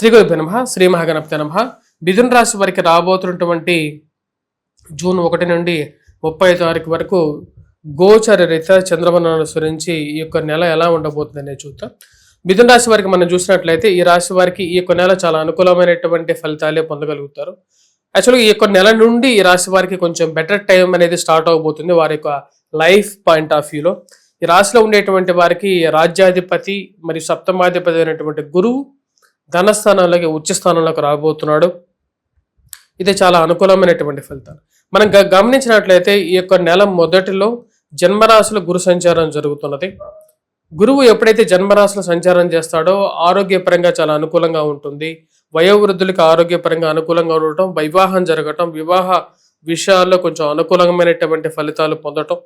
శ్రీ గురుభ్యో నమః. శ్రీ మహాగణపతి నమః. మిథున రాశి వారికి రాబోతున్నటువంటి జూన్ 1 నుండి 30 తారీఖు వరకు గోచర రీత్యా చంద్రమను అనుసరించి ఈ యొక్క నెల ఎలా ఉండబోతుంది అనేది చూద్దాం. మిథున రాశి వారికి మనం చూసినట్లయితే ఈ రాశి వారికి ఈ యొక్క నెల చాలా అనుకూలమైనటువంటి ఫలితాలే పొందగలుగుతారు. యాక్చువల్గా ఈ యొక్క నెల నుండి ఈ రాశి వారికి కొంచెం బెటర్ టైం అనేది స్టార్ట్ అవబోతుంది వారి యొక్క లైఫ్ పాయింట్ ఆఫ్ వ్యూలో. ఈ రాశిలో ఉండేటువంటి వారికి రాజ్యాధిపతి మరియు సప్తమాధిపతి అయినటువంటి గురువు ధనస్థానంలోకి ఉచ్చ స్థానంలోకి రాబోతున్నాడు. ఇది చాలా అనుకూలమైనటువంటి ఫలితాలు. మనం గమనించినట్లయితే ఈ యొక్క నెల మొదటిలో జన్మరాశిలో గురు సంచారం జరుగుతున్నది. గురువు ఎప్పుడైతే జన్మరాశిలో సంచారం చేస్తాడో ఆరోగ్యపరంగా చాలా అనుకూలంగా ఉంటుంది. వయోవృద్ధులకు ఆరోగ్యపరంగా అనుకూలంగా ఉండటం, వివాహం జరగటం, వివాహ విషయాల్లో కొంచెం అనుకూలమైనటువంటి ఫలితాలు పొందటం,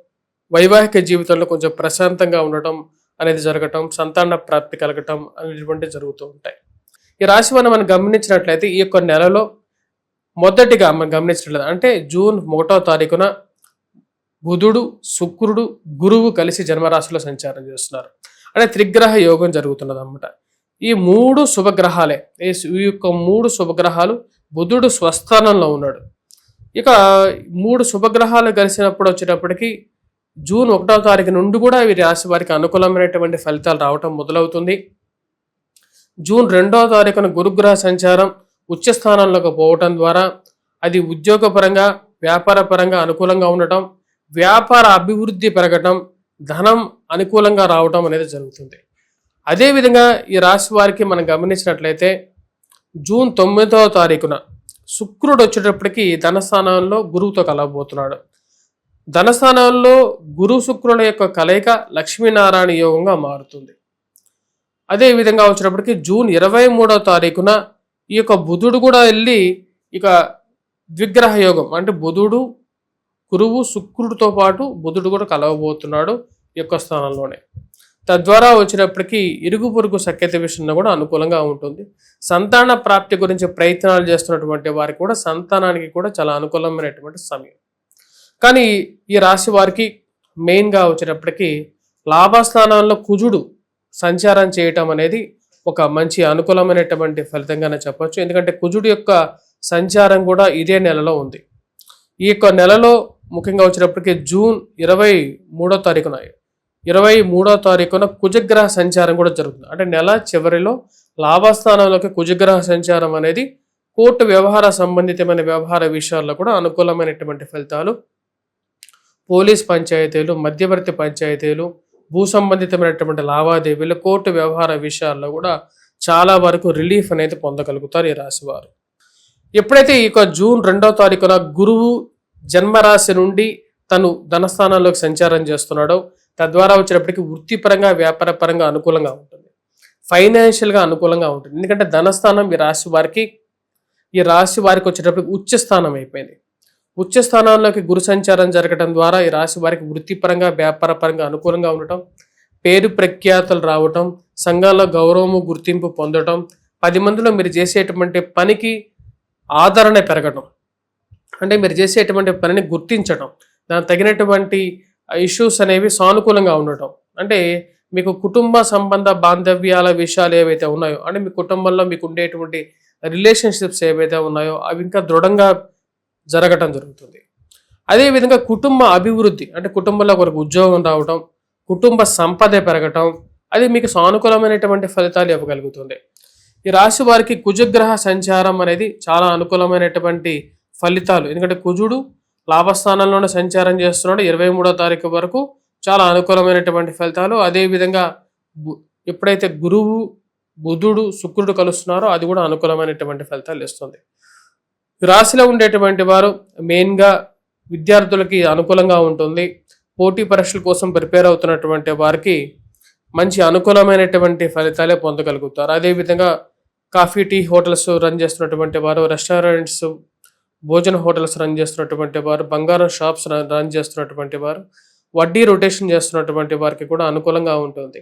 వైవాహిక జీవితంలో కొంచెం ప్రశాంతంగా ఉండటం అనేది జరగటం, సంతాన ప్రాప్తి కలగటం అనేటువంటి జరుగుతూ ఉంటాయి. ఈ రాశి మనం గమనించినట్లయితే ఈ యొక్క నెలలో మొదటిగా మనం గమనించినట్లయితే అంటే జూన్ 1వ తారీఖున బుధుడు, శుక్రుడు, గురువు కలిసి జన్మరాశిలో సంచారం చేస్తున్నారు. అంటే త్రిగ్రహ యోగం జరుగుతున్నది అన్నమాట. ఈ మూడు శుభగ్రహాలే. ఈ యొక్క మూడు శుభగ్రహాలు, బుధుడు స్వస్థానంలో ఉన్నాడు. ఇక మూడు శుభగ్రహాలు కలిసినప్పుడు వచ్చేటప్పటికి జూన్ 1వ తారీఖు నుండి కూడా ఈ రాశి వారికి అనుకూలమైనటువంటి ఫలితాలు రావటం మొదలవుతుంది. జూన్ 2వ తారీఖున గురుగ్రహ సంచారం ఉచ్చ స్థానంలోకి పోవటం ద్వారా అది ఉద్యోగపరంగా, వ్యాపారపరంగా అనుకూలంగా ఉండటం, వ్యాపార అభివృద్ధి పెరగటం, ధనం అనుకూలంగా రావటం అనేది జరుగుతుంది. అదేవిధంగా ఈ రాశి వారికి మనం గమనించినట్లయితే జూన్ 9వ తారీఖున శుక్రుడు వచ్చేటప్పటికి ధనస్థానంలో గురువుతో కలవబోతున్నాడు. ధనస్థానంలో గురు శుక్రుల యొక్క కలయిక లక్ష్మీనారాయణ యోగంగా మారుతుంది. అదే విధంగా వచ్చినప్పటికీ జూన్ 23వ తారీఖున ఈ యొక్క బుధుడు కూడా వెళ్ళి ఇక ద్విగ్రహ యోగం అంటే బుధుడు, గురువు, శుక్రుడితో పాటు బుధుడు కూడా కలవబోతున్నాడు ఈ యొక్క స్థానంలోనే. తద్వారా వచ్చినప్పటికీ ఇరుగు పొరుగు సఖ్యత విషయంలో కూడా అనుకూలంగా ఉంటుంది. సంతాన ప్రాప్తి గురించి ప్రయత్నాలు చేస్తున్నటువంటి వారికి కూడా సంతానానికి కూడా చాలా అనుకూలమైనటువంటి సమయం. కానీ ఈ రాశి వారికి మెయిన్గా వచ్చేటప్పటికి లాభస్థానాల్లో కుజుడు సంచారం చేయటం అనేది ఒక మంచి అనుకూలమైనటువంటి ఫలితంగానే చెప్పొచ్చు. ఎందుకంటే కుజుడు యొక్క సంచారం కూడా ఇదే నెలలో ఉంది. ఈ యొక్క నెలలో ముఖ్యంగా వచ్చినప్పటికీ జూన్ 23వ తారీఖున కుజగ్రహ సంచారం కూడా జరుగుతుంది. అంటే నెల చివరిలో లాభస్థానంలోకి కుజగ్రహ సంచారం అనేది కోర్టు వ్యవహార సంబంధితమైన వ్యవహార విషయాల్లో కూడా అనుకూలమైనటువంటి ఫలితాలు, పోలీస్ పంచాయతీలు, మధ్యవర్తి పంచాయతీలు, భూ సంబంధితమైనటువంటి లావాదేవీలు, కోర్టు వ్యవహార విషయాల్లో కూడా చాలా వరకు రిలీఫ్ అనేది పొందగలుగుతారు ఈ రాశివారు. ఎప్పుడైతే ఈ జూన్ 2వ తారీఖున గురువు జన్మరాశి నుండి తను ధనస్థానంలోకి సంచారం చేస్తున్నాడో తద్వారా వచ్చేటప్పటికి వృత్తిపరంగా, వ్యాపారపరంగా అనుకూలంగా ఉంటుంది, ఫైనాన్షియల్గా అనుకూలంగా ఉంటుంది. ఎందుకంటే ధనస్థానం ఈ రాశి వారికి వచ్చేటప్పటికి ఉచ్చ స్థానం అయిపోయింది. ఉచ్చ స్థానాల్లోకి గురు సంచారం జరగడం ద్వారా ఈ రాశి వారికి వృత్తిపరంగా, వ్యాపారపరంగా అనుకూలంగా ఉండటం, పేరు ప్రఖ్యాతలు రావటం, సంఘాల్లో గౌరవము, గుర్తింపు పొందటం, 10 మందిలో మీరు చేసేటువంటి పనికి ఆదరణ పెరగటం, అంటే మీరు చేసేటువంటి పనిని గుర్తించటం, దానికి తగినటువంటి ఇష్యూస్ అనేవి సానుకూలంగా ఉండటం, అంటే మీకు కుటుంబ సంబంధ బాంధవ్యాల విషయాలు ఏవైతే ఉన్నాయో, అంటే మీ కుటుంబంలో మీకు ఉండేటువంటి రిలేషన్షిప్స్ ఏవైతే ఉన్నాయో అవి ఇంకా దృఢంగా జరగటం జరుగుతుంది. అదేవిధంగా కుటుంబ అభివృద్ధి, అంటే కుటుంబంలో ఒకరికి ఉద్యోగం రావటం, కుటుంబ సంపద పెరగటం, అది మీకు సానుకూలమైనటువంటి ఫలితాలు ఇవ్వగలుగుతుంది. ఈ రాశి వారికి కుజగ్రహ సంచారం అనేది చాలా అనుకూలమైనటువంటి ఫలితాలు. ఎందుకంటే కుజుడు లాభస్థానంలోనే సంచారం చేస్తున్నాడు 23వ తారీఖు వరకు, చాలా అనుకూలమైనటువంటి ఫలితాలు. అదేవిధంగా ఎప్పుడైతే గురువు, బుధుడు, శుక్రుడు కలుస్తున్నారో అది కూడా అనుకూలమైనటువంటి ఫలితాలు ఇస్తుంది. రాశిలో ఉండేటువంటి వారు మెయిన్గా విద్యార్థులకి అనుకూలంగా ఉంటుంది. పోటీ పరీక్షల కోసం ప్రిపేర్ అవుతున్నటువంటి వారికి మంచి అనుకూలమైనటువంటి ఫలితాలే పొందగలుగుతారు. అదేవిధంగా కాఫీ, టీ హోటల్స్ రన్ చేస్తున్నటువంటి వారు, రెస్టారెంట్స్, భోజన హోటల్స్ రన్ చేస్తున్నటువంటి వారు, బంగారం షాప్స్ రన్ చేస్తున్నటువంటి వారు, వడ్డీ రొటేషన్ చేస్తున్నటువంటి వారికి కూడా అనుకూలంగా ఉంటుంది.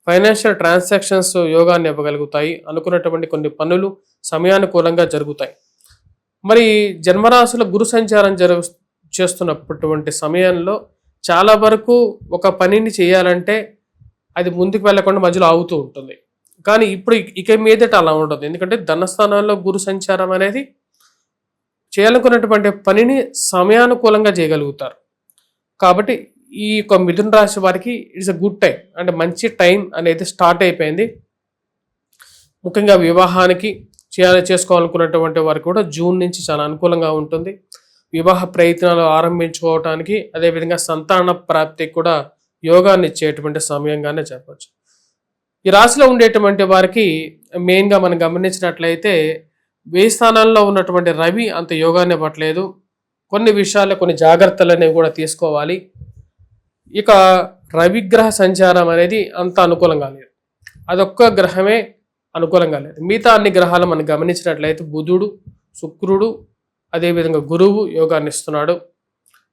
ఫైనాన్షియల్ ట్రాన్సాక్షన్స్ యోగాన్ని ఇవ్వగలుగుతాయి. అనుకున్నటువంటి కొన్ని పనులు సమయానుకూలంగా జరుగుతాయి. మరి జన్మరాశుల గురు సంచారం చేస్తున్నటువంటి సమయంలో చాలా వరకు ఒక పనిని చేయాలంటే అది ముందుకు వెళ్లకుండా మధ్యలో ఆగుతూ ఉంటుంది. కానీ ఇప్పుడు ఇక మీదట అలా ఉండదు. ఎందుకంటే ధనస్థానాల్లో గురు సంచారం అనేది చేయాలనుకున్నటువంటి పనిని సమయానుకూలంగా చేయగలుగుతారు. కాబట్టి ఈ యొక్క మిథున రాశి వారికి ఇట్స్ అ గుడ్ టైం, అంటే మంచి టైం అనేది స్టార్ట్ అయిపోయింది. ముఖ్యంగా వివాహానికి చేసుకోవాలనుకున్నటువంటి వారికి కూడా జూన్ నుంచి చాలా అనుకూలంగా ఉంటుంది. వివాహ ప్రయత్నాలు ఆరంభించుకోవటానికి, అదేవిధంగా సంతాన ప్రాప్తికి కూడా యోగాన్ని ఇచ్చేటువంటి సమయంగానే చెప్పచ్చు. ఈ రాశిలో ఉండేటువంటి వారికి మెయిన్గా మనం గమనించినట్లయితే వ్యయ స్థానాల్లో ఉన్నటువంటి రవి అంత యోగాన్ని ఇవ్వట్లేదు. కొన్ని విషయాల్లో కొన్ని జాగ్రత్తలు అనేవి కూడా తీసుకోవాలి. ఇక రవిగ్రహ సంచారం అనేది అంత అనుకూలంగా లేదు, అదొక్క గ్రహమే అనుకూలంగా లేదు. మిగతా అన్ని గ్రహాలు మనం గమనించినట్లయితే బుధుడు, శుక్రుడు, అదేవిధంగా గురువు యోగాన్ని ఇస్తున్నాడు.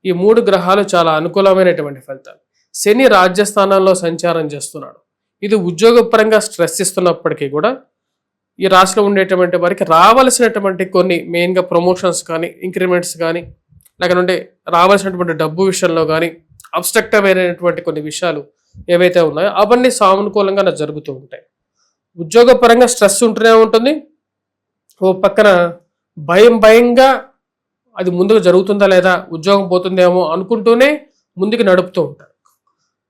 ఈ 3 గ్రహాలు చాలా అనుకూలమైనటువంటి ఫలితాలు. శని రాజ్యస్థానంలో సంచారం చేస్తున్నాడు. ఇది ఉద్యోగపరంగా స్ట్రెస్ ఇస్తున్నప్పటికీ కూడా ఈ రాశిలో ఉండేటువంటి వారికి రావాల్సినటువంటి కొన్ని మెయిన్గా ప్రమోషన్స్ కానీ, ఇంక్రిమెంట్స్ కానీ, లేకపోతే రావాల్సినటువంటి డబ్బు విషయంలో కానీ అబ్స్ట్రక్టివ్ అయినటువంటి కొన్ని విషయాలు ఏవైతే ఉన్నాయో అవన్నీ సానుకూలంగా జరుగుతూ ఉంటాయి. ఉద్యోగపరంగా స్ట్రెస్ ఉంటూనే ఉంటుంది. ఓ పక్కన భయంగా అది ముందుకు జరుగుతుందా లేదా, ఉద్యోగం పోతుందేమో అనుకుంటూనే ముందుకు నడుపుతూ ఉంటారు.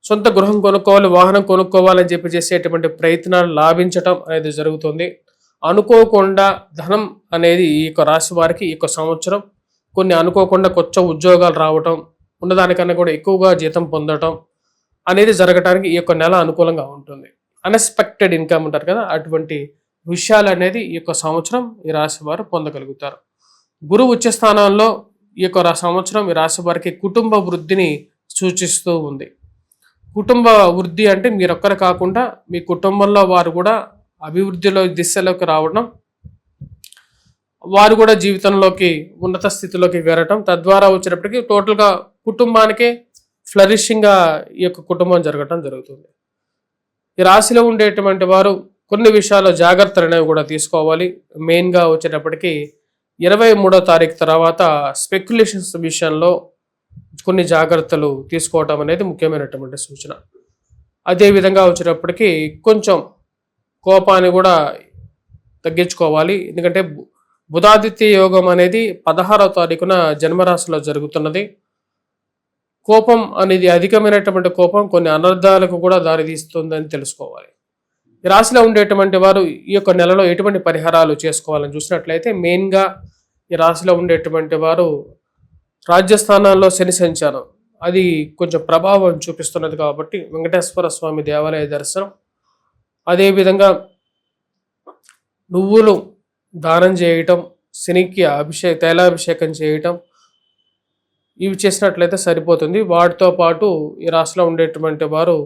సొంత గృహం కొనుక్కోవాలి, వాహనం కొనుక్కోవాలని చెప్పి చేసేటువంటి ప్రయత్నాలు లాభించటం అనేది జరుగుతుంది. అనుకోకుండా ధనం అనేది ఈ యొక్క రాశి వారికి ఈ యొక్క సంవత్సరం కొన్ని అనుకోకుండా కొత్త ఉద్యోగాలు రావటం, ఉన్నదానికన్నా కూడా ఎక్కువగా జీతం పొందటం అనేది జరగటానికి ఈ యొక్క నెల అనుకూలంగా ఉంటుంది. అన్ఎక్స్పెక్టెడ్ ఇన్కమ్ అంటారు కదా, అటువంటి విషయాలు అనేది ఈ యొక్క సంవత్సరం ఈ రాశి వారు పొందగలుగుతారు. గురువు ఉచ్చ స్థానంలో ఈ యొక్క సంవత్సరం ఈ రాశి వారికి కుటుంబ వృద్ధిని సూచిస్తూ ఉంది. కుటుంబ వృద్ధి అంటే మీరొక్కరు కాకుండా మీ కుటుంబంలో వారు కూడా అభివృద్ధిలో దిశలోకి రావడం, వారు కూడా జీవితంలోకి ఉన్నత స్థితిలోకి వెళ్ళటం, తద్వారా వచ్చేటప్పటికి టోటల్గా కుటుంబానికే ఫ్లరిషింగ్గా ఈ యొక్క కుటుంబం జరగటం జరుగుతుంది. ఈ రాశిలో ఉండేటువంటి వారు కొన్ని విషయాల్లో జాగ్రత్తలు అనేవి కూడా తీసుకోవాలి. మెయిన్గా వచ్చేటప్పటికి 23వ తారీఖు తర్వాత స్పెక్యులేషన్స్ విషయంలో కొన్ని జాగ్రత్తలు తీసుకోవటం అనేది ముఖ్యమైనటువంటి సూచన. అదేవిధంగా వచ్చేటప్పటికి కొంచెం కోపాన్ని కూడా తగ్గించుకోవాలి. ఎందుకంటే బుధాదిత్య యోగం అనేది 16వ తారీఖున జన్మరాశిలో జరుగుతున్నది. కోపం అనేది అధికమైనటువంటి కోపం కొన్ని అనర్థాలకు కూడా దారితీస్తుందని తెలుసుకోవాలి. ఈ రాశిలో ఉండేటువంటి వారు ఈ యొక్క నెలలో ఎటువంటి పరిహారాలు చేసుకోవాలని చూసినట్లయితే మెయిన్గా ఈ రాశిలో ఉండేటువంటి వారు రాజ్యస్థానాల్లో శని సంచారం అది కొంచెం ప్రభావం చూపిస్తున్నది కాబట్టి వెంకటేశ్వర స్వామి దేవాలయ దర్శనం, అదేవిధంగా నువ్వులు దానం చేయటం, శనికి తైలాభిషేకం చేయటం, ఇవి చేసినట్లయితే సరిపోతుంది. వాటితో పాటు ఈ రాశిలో ఉండేటువంటి వారు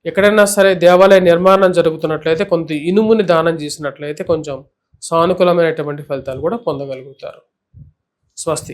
ఎక్కడైనా సరే దేవాలయ నిర్మాణం జరుగుతున్నట్లయితే కొంత ఇనుముని దానం చేసినట్లయితే కొంచెం సానుకూలమైనటువంటి ఫలితాలు కూడా పొందగలుగుతారు. స్వస్తి.